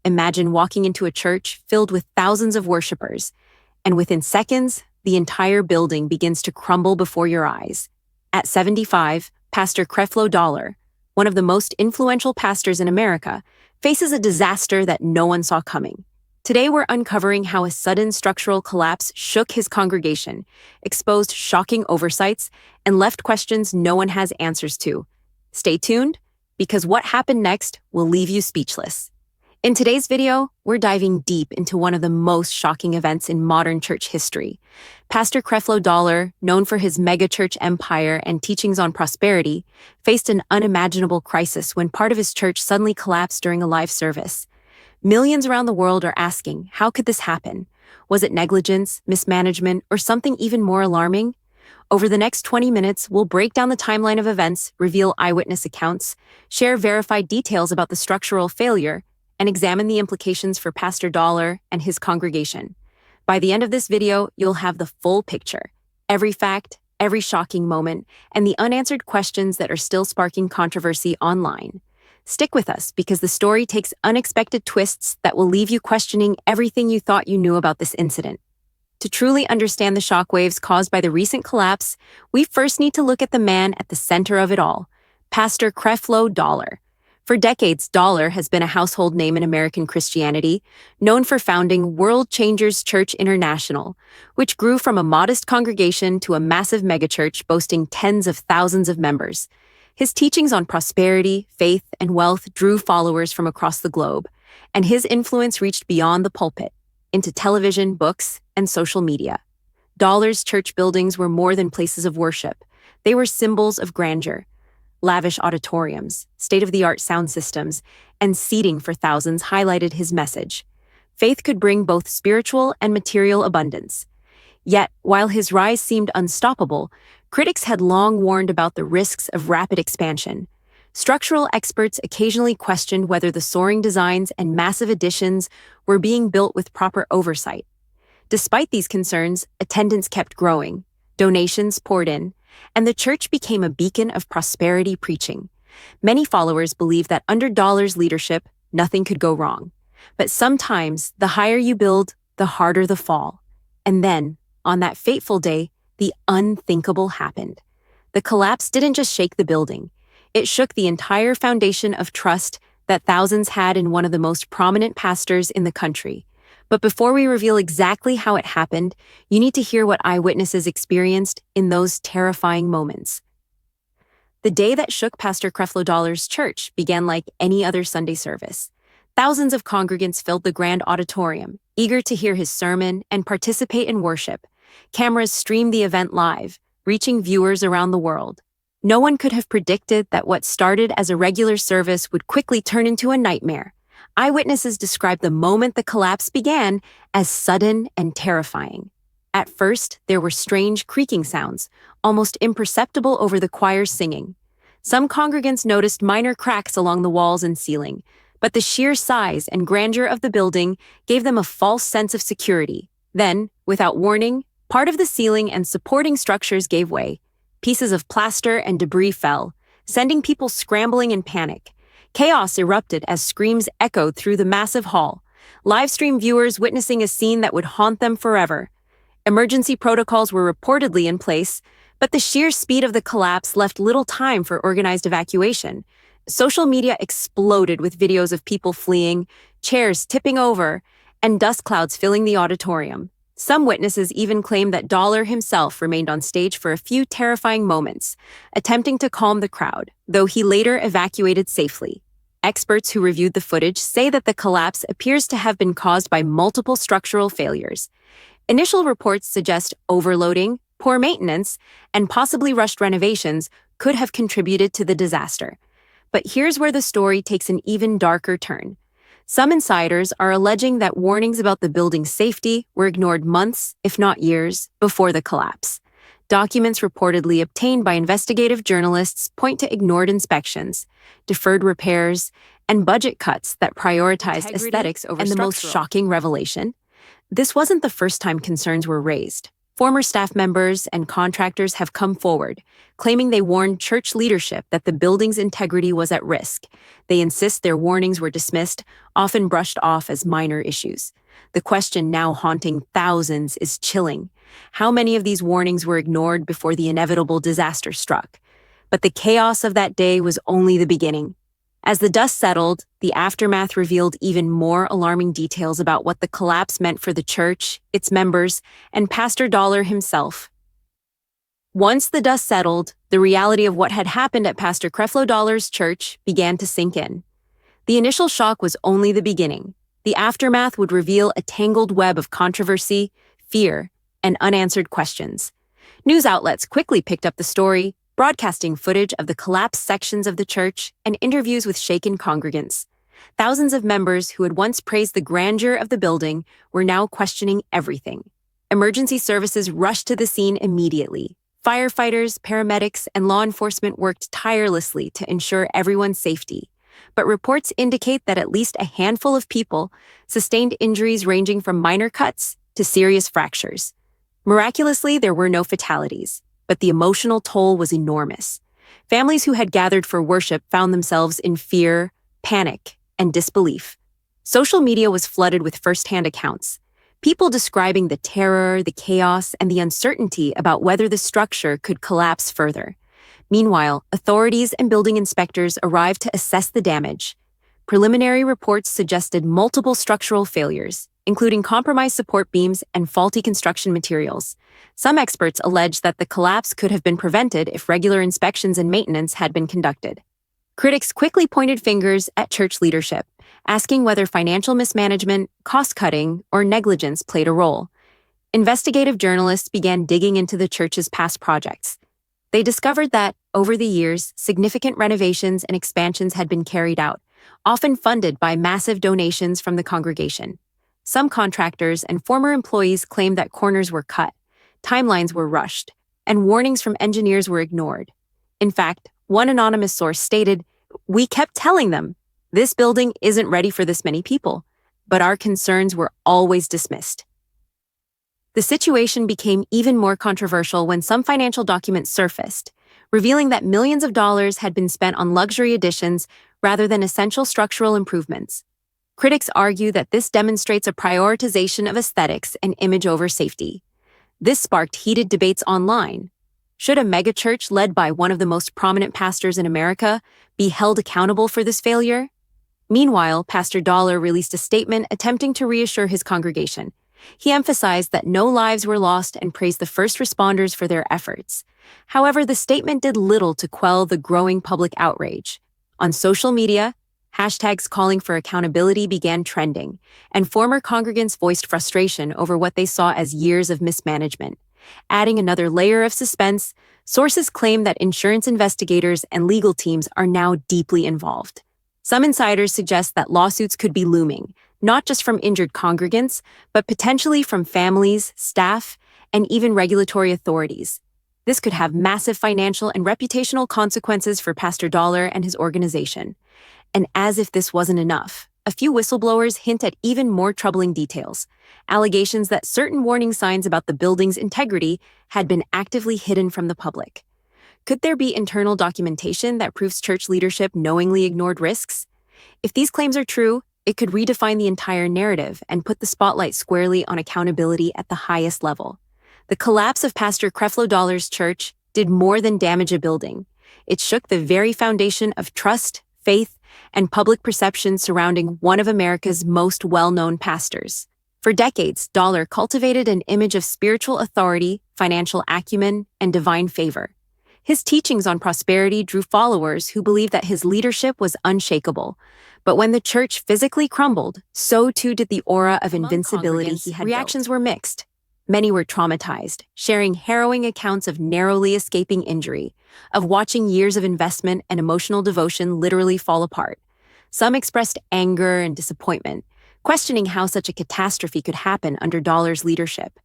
Imagine walking into a church filled with thousands of worshipers, and within seconds, the entire building begins to crumble before your eyes. At 75, Pastor Creflo Dollar, one of the most influential pastors in America, faces a disaster that no one saw coming. Today we're uncovering how a sudden structural collapse shook his congregation, exposed shocking oversights, and left questions no one has answers to. Stay tuned, because what happened next will leave you speechless. In today's video, we're diving deep into one of the most shocking events in modern church history. Pastor Creflo Dollar, known for his megachurch empire and teachings on prosperity, faced an unimaginable crisis when part of his church suddenly collapsed during a live service. Millions around the world are asking, how could this happen? Was it negligence, mismanagement, or something even more alarming? Over the next 20 minutes, we'll break down the timeline of events, reveal eyewitness accounts, share verified details about the structural failure, and examine the implications for Pastor Dollar and his congregation. By the end of this video, you'll have the full picture, every fact, every shocking moment, and the unanswered questions that are still sparking controversy online. Stick with us because the story takes unexpected twists that will leave you questioning everything you thought you knew about this incident. To truly understand the shockwaves caused by the recent collapse, we first need to look at the man at the center of it all, Pastor Creflo Dollar. For decades, Dollar has been a household name in American Christianity, known for founding World Changers Church International, which grew from a modest congregation to a massive megachurch boasting tens of thousands of members. His teachings on prosperity, faith, and wealth drew followers from across the globe, and his influence reached beyond the pulpit, into television, books, and social media. Dollar's church buildings were more than places of worship. They were symbols of grandeur. Lavish auditoriums, state-of-the-art sound systems, and seating for thousands highlighted his message. Faith could bring both spiritual and material abundance. Yet, while his rise seemed unstoppable, critics had long warned about the risks of rapid expansion. Structural experts occasionally questioned whether the soaring designs and massive additions were being built with proper oversight. Despite these concerns, attendance kept growing, donations poured in, and the church became a beacon of prosperity preaching. Many followers believed that under Dollar's leadership, nothing could go wrong. But sometimes, the higher you build, the harder the fall. And then, on that fateful day, the unthinkable happened. The collapse didn't just shake the building. It shook the entire foundation of trust that thousands had in one of the most prominent pastors in the country. But before we reveal exactly how it happened, you need to hear what eyewitnesses experienced in those terrifying moments. The day that shook Pastor Creflo Dollar's church began like any other Sunday service. Thousands of congregants filled the grand auditorium, eager to hear his sermon and participate in worship. Cameras streamed the event live, reaching viewers around the world. No one could have predicted that what started as a regular service would quickly turn into a nightmare. Eyewitnesses described the moment the collapse began as sudden and terrifying. At first, there were strange creaking sounds, almost imperceptible over the choir's singing. Some congregants noticed minor cracks along the walls and ceiling, but the sheer size and grandeur of the building gave them a false sense of security. Then, without warning, part of the ceiling and supporting structures gave way. Pieces of plaster and debris fell, sending people scrambling in panic. Chaos erupted as screams echoed through the massive hall, live-stream viewers witnessing a scene that would haunt them forever. Emergency protocols were reportedly in place, but the sheer speed of the collapse left little time for organized evacuation. Social media exploded with videos of people fleeing, chairs tipping over, and dust clouds filling the auditorium. Some witnesses even claimed that Dollar himself remained on stage for a few terrifying moments, attempting to calm the crowd, though he later evacuated safely. Experts who reviewed the footage say that the collapse appears to have been caused by multiple structural failures. Initial reports suggest overloading, poor maintenance, and possibly rushed renovations could have contributed to the disaster. But here's where the story takes an even darker turn. Some insiders are alleging that warnings about the building's safety were ignored months, if not years, before the collapse. Documents reportedly obtained by investigative journalists point to ignored inspections, deferred repairs, and budget cuts that prioritized aesthetics over structural. And the most shocking revelation? This wasn't the first time concerns were raised. Former staff members and contractors have come forward, claiming they warned church leadership that the building's integrity was at risk. They insist their warnings were dismissed, often brushed off as minor issues. The question now haunting thousands is chilling. How many of these warnings were ignored before the inevitable disaster struck? But the chaos of that day was only the beginning. As the dust settled, the aftermath revealed even more alarming details about what the collapse meant for the church, its members, and Pastor Dollar himself. Once the dust settled, the reality of what had happened at Pastor Creflo Dollar's church began to sink in. The initial shock was only the beginning. The aftermath would reveal a tangled web of controversy, fear, and unanswered questions. News outlets quickly picked up the story, broadcasting footage of the collapsed sections of the church and interviews with shaken congregants. Thousands of members who had once praised the grandeur of the building were now questioning everything. Emergency services rushed to the scene immediately. Firefighters, paramedics, and law enforcement worked tirelessly to ensure everyone's safety. But reports indicate that at least a handful of people sustained injuries ranging from minor cuts to serious fractures. Miraculously, there were no fatalities, but the emotional toll was enormous. Families who had gathered for worship found themselves in fear, panic, and disbelief. Social media was flooded with first-hand accounts, people describing the terror, the chaos, and the uncertainty about whether the structure could collapse further. Meanwhile, authorities and building inspectors arrived to assess the damage. Preliminary reports suggested multiple structural failures, including compromised support beams and faulty construction materials. Some experts allege that the collapse could have been prevented if regular inspections and maintenance had been conducted. Critics quickly pointed fingers at church leadership, asking whether financial mismanagement, cost-cutting, or negligence played a role. Investigative journalists began digging into the church's past projects. They discovered that, over the years, significant renovations and expansions had been carried out, often funded by massive donations from the congregation. Some contractors and former employees claimed that corners were cut, timelines were rushed, and warnings from engineers were ignored. In fact, one anonymous source stated, "We kept telling them, this building isn't ready for this many people, but our concerns were always dismissed." The situation became even more controversial when some financial documents surfaced, revealing that millions of dollars had been spent on luxury additions rather than essential structural improvements. Critics argue that this demonstrates a prioritization of aesthetics and image over safety. This sparked heated debates online. Should a megachurch led by one of the most prominent pastors in America be held accountable for this failure? Meanwhile, Pastor Dollar released a statement attempting to reassure his congregation. He emphasized that no lives were lost and praised the first responders for their efforts. However, the statement did little to quell the growing public outrage. On social media, hashtags calling for accountability began trending, and former congregants voiced frustration over what they saw as years of mismanagement. Adding another layer of suspense, sources claim that insurance investigators and legal teams are now deeply involved. Some insiders suggest that lawsuits could be looming, not just from injured congregants, but potentially from families, staff, and even regulatory authorities. This could have massive financial and reputational consequences for Pastor Dollar and his organization. And as if this wasn't enough, a few whistleblowers hint at even more troubling details, allegations that certain warning signs about the building's integrity had been actively hidden from the public. Could there be internal documentation that proves church leadership knowingly ignored risks? If these claims are true, it could redefine the entire narrative and put the spotlight squarely on accountability at the highest level. The collapse of Pastor Creflo Dollar's church did more than damage a building. It shook the very foundation of trust, faith, and public perception surrounding one of America's most well-known pastors. For decades, Dollar cultivated an image of spiritual authority, financial acumen, and divine favor. His teachings on prosperity drew followers who believed that his leadership was unshakable. But when the church physically crumbled, so too did the aura of invincibility he had built. Reactions were mixed. Many were traumatized, sharing harrowing accounts of narrowly escaping injury, of watching years of investment and emotional devotion literally fall apart. Some expressed anger and disappointment, questioning how such a catastrophe could happen under Dollar's leadership.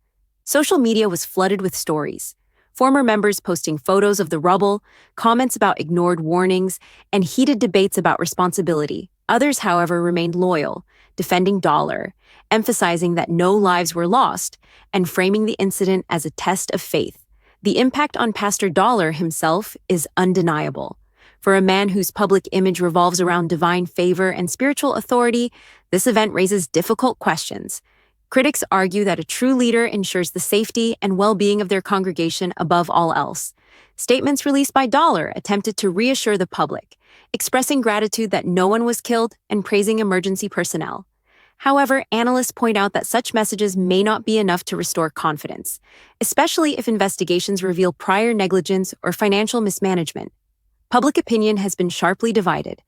Social media was flooded with stories. Former members posting photos of the rubble, comments about ignored warnings, and heated debates about responsibility. Others, however, remained loyal, defending Dollar, emphasizing that no lives were lost, and framing the incident as a test of faith. The impact on Pastor Dollar himself is undeniable. For a man whose public image revolves around divine favor and spiritual authority, this event raises difficult questions. Critics argue that a true leader ensures the safety and well-being of their congregation above all else. Statements released by Dollar attempted to reassure the public, expressing gratitude that no one was killed and praising emergency personnel. However, analysts point out that such messages may not be enough to restore confidence, especially if investigations reveal prior negligence or financial mismanagement. Public opinion has been sharply divided.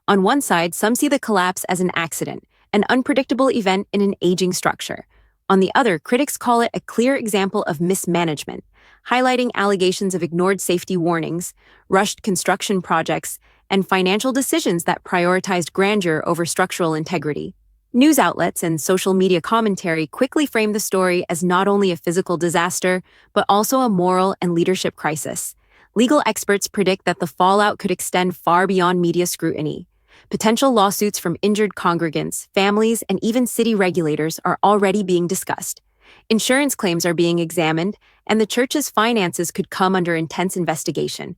On one side, some see the collapse as an accident, an unpredictable event in an aging structure. On the other, critics call it a clear example of mismanagement, highlighting allegations of ignored safety warnings, rushed construction projects, and financial decisions that prioritized grandeur over structural integrity. News outlets and social media commentary quickly frame the story as not only a physical disaster, but also a moral and leadership crisis. Legal experts predict that the fallout could extend far beyond media scrutiny. Potential lawsuits from injured congregants, families, and even city regulators are already being discussed. Insurance claims are being examined, and the church's finances could come under intense investigation.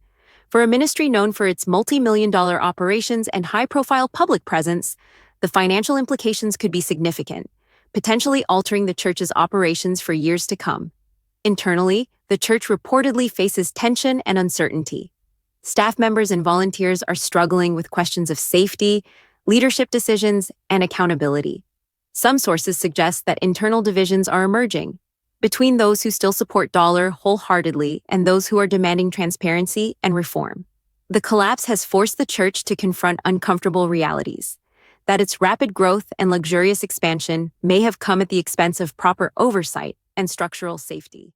For a ministry known for its multi-million-dollar operations and high-profile public presence, the financial implications could be significant, potentially altering the church's operations for years to come. Internally, the church reportedly faces tension and uncertainty. Staff members and volunteers are struggling with questions of safety, leadership decisions, and accountability. Some sources suggest that internal divisions are emerging between those who still support Dollar wholeheartedly and those who are demanding transparency and reform. The collapse has forced the church to confront uncomfortable realities, that its rapid growth and luxurious expansion may have come at the expense of proper oversight and structural safety.